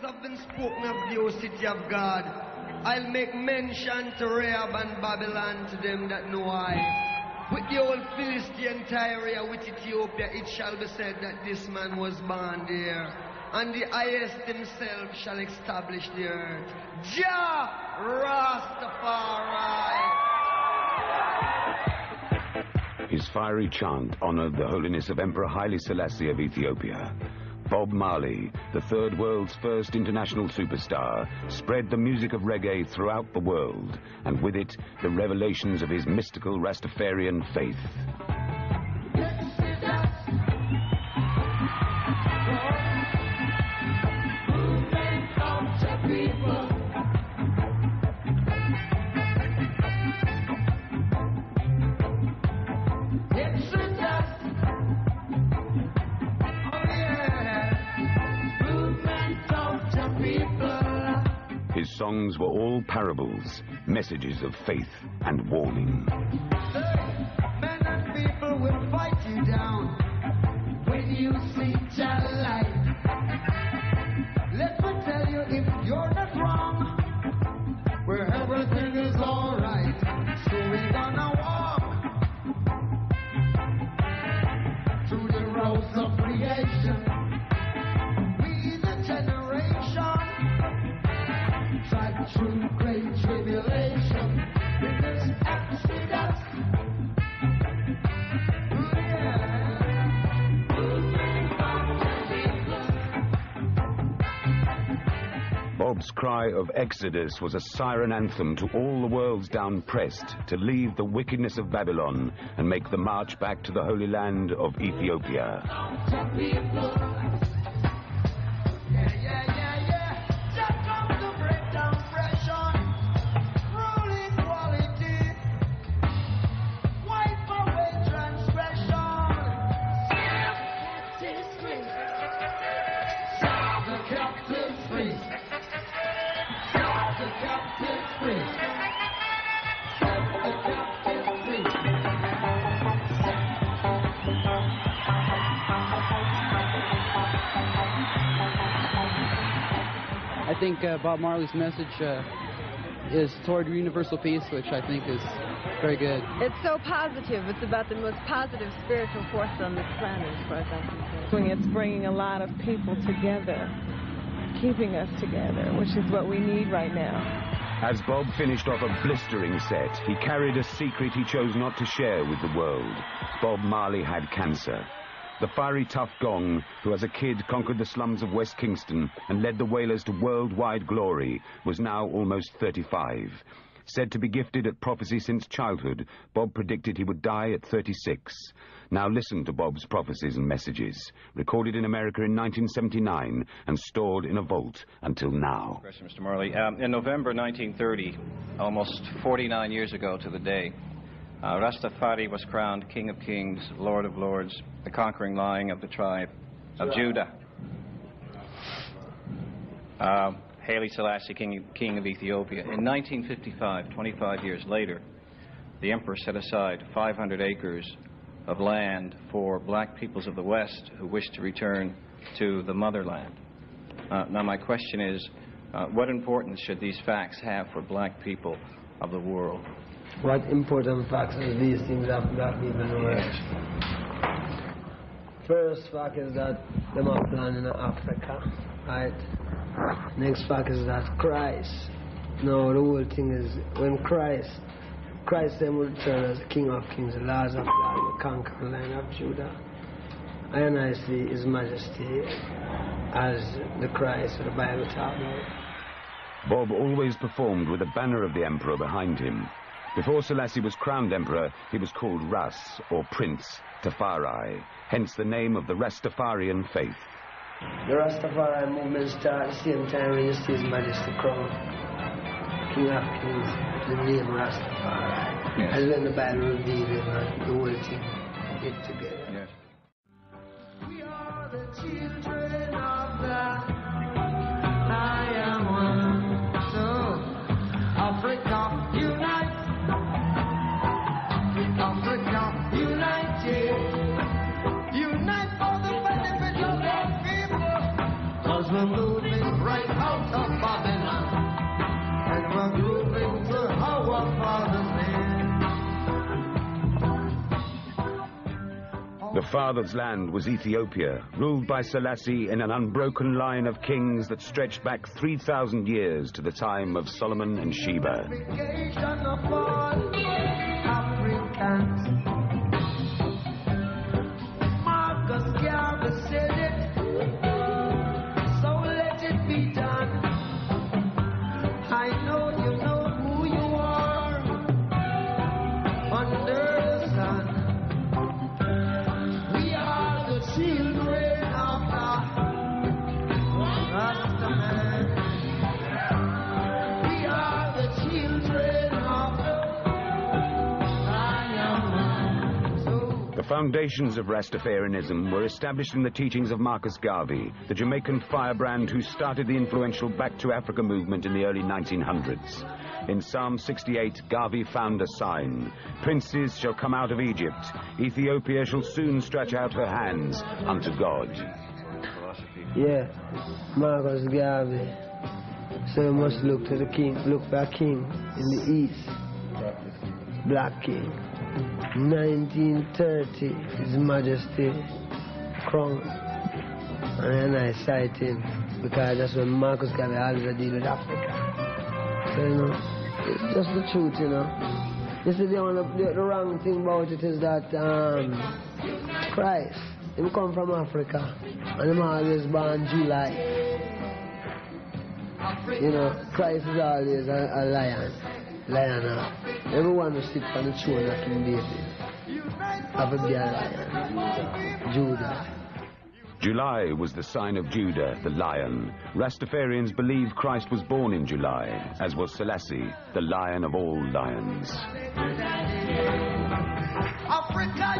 have been spoken of the O city of God. I'll make mention to Rahab and Babylon to them that know I. With the old Philistine Tyre, with Ethiopia, it shall be said that this man was born there. And the highest himself shall establish the earth. Jah Rastafari. His fiery chant honored the holiness of Emperor Haile Selassie of Ethiopia. Bob Marley, the third world's first international superstar, spread the music of reggae throughout the world, and with it, the revelations of his mystical Rastafarian faith. His songs were all parables, messages of faith and warning. Men and people will fight you down when you see Jah light. Let me tell you, if you're not wrong, where everything is alright, so we're gonna walk through the roads of creation. We the generation tried through great tribulation in this exodus. Bob's cry of exodus was a siren anthem to all the worlds down-pressed to leave the wickedness of Babylon and make the march back to the Holy Land of Ethiopia. I think Bob Marley's message is toward universal peace, which I think is very good. It's so positive. It's about the most positive spiritual force on this planet, as far as I'm concerned. It's bringing a lot of people together, keeping us together, which is what we need right now. As Bob finished off a blistering set, he carried a secret he chose not to share with the world. Bob Marley had cancer. The fiery tough gong, who as a kid conquered the slums of West Kingston and led the Wailers to worldwide glory, was now almost 35. Said to be gifted at prophecy since childhood, Bob predicted he would die at 36. Now listen to Bob's prophecies and messages, recorded in America in 1979 and stored in a vault until now. Question, Mr. Marley. In November 1930, almost 49 years ago to the day, Rastafari was crowned King of Kings, Lord of Lords, the conquering lion of the tribe of Judah. Haile Selassie, King of Ethiopia. In 1955, 25 years later, the Emperor set aside 500 acres of land for black peoples of the West who wished to return to the motherland. Now my question is, what importance should these facts have for black people of the world? What important facts are these things have black people in the world? First fact is that them are planning in Africa, right? Next fact is that Christ. No, the whole thing is when Christ then will return as the King of Kings, the Lord of Lords, the conquering Lion of Judah. And I see His Majesty as the Christ of the Bible talks about. Bob always performed with the banner of the Emperor behind him. Before Selassie was crowned Emperor, he was called Ras, or Prince, Tafari, hence the name of the Rastafarian faith. The Rastafari movement started at the same time when you see His Majesty crowned King of Kings, the name Rastafari. Yes. And then the Bible revealed the whole thing, it together. Yes. We are the children of the I am one. So, Africa, unite. Africa, united. Unite for the benefit of our people. 'Cause we're we're moving right out of Babylon, and we're moving to our Father's land. The father's land was Ethiopia, ruled by Selassie in an unbroken line of kings that stretched back 3,000 years to the time of Solomon and Sheba. The foundations of Rastafarianism were established in the teachings of Marcus Garvey, the Jamaican firebrand who started the influential Back to Africa movement in the early 1900s. In Psalm 68, Garvey found a sign. Princes shall come out of Egypt. Ethiopia shall soon stretch out her hands unto God. Yeah, Marcus Garvey. So you must look to the king, look for a king in the east. Black king. 1930, His Majesty crowned. And I cite him because that's when Marcus Garvey always deal with Africa. So, you know, it's just the truth, you know. You see, the wrong thing about it is that Christ, he come from Africa, and he always born July. You know, Christ is always a lion. Everyone who sits on the throne of King David have to be a lion. Judah. July was the sign of Judah, the lion. Rastafarians believe Christ was born in July, as was Selassie, the lion of all lions. Africa,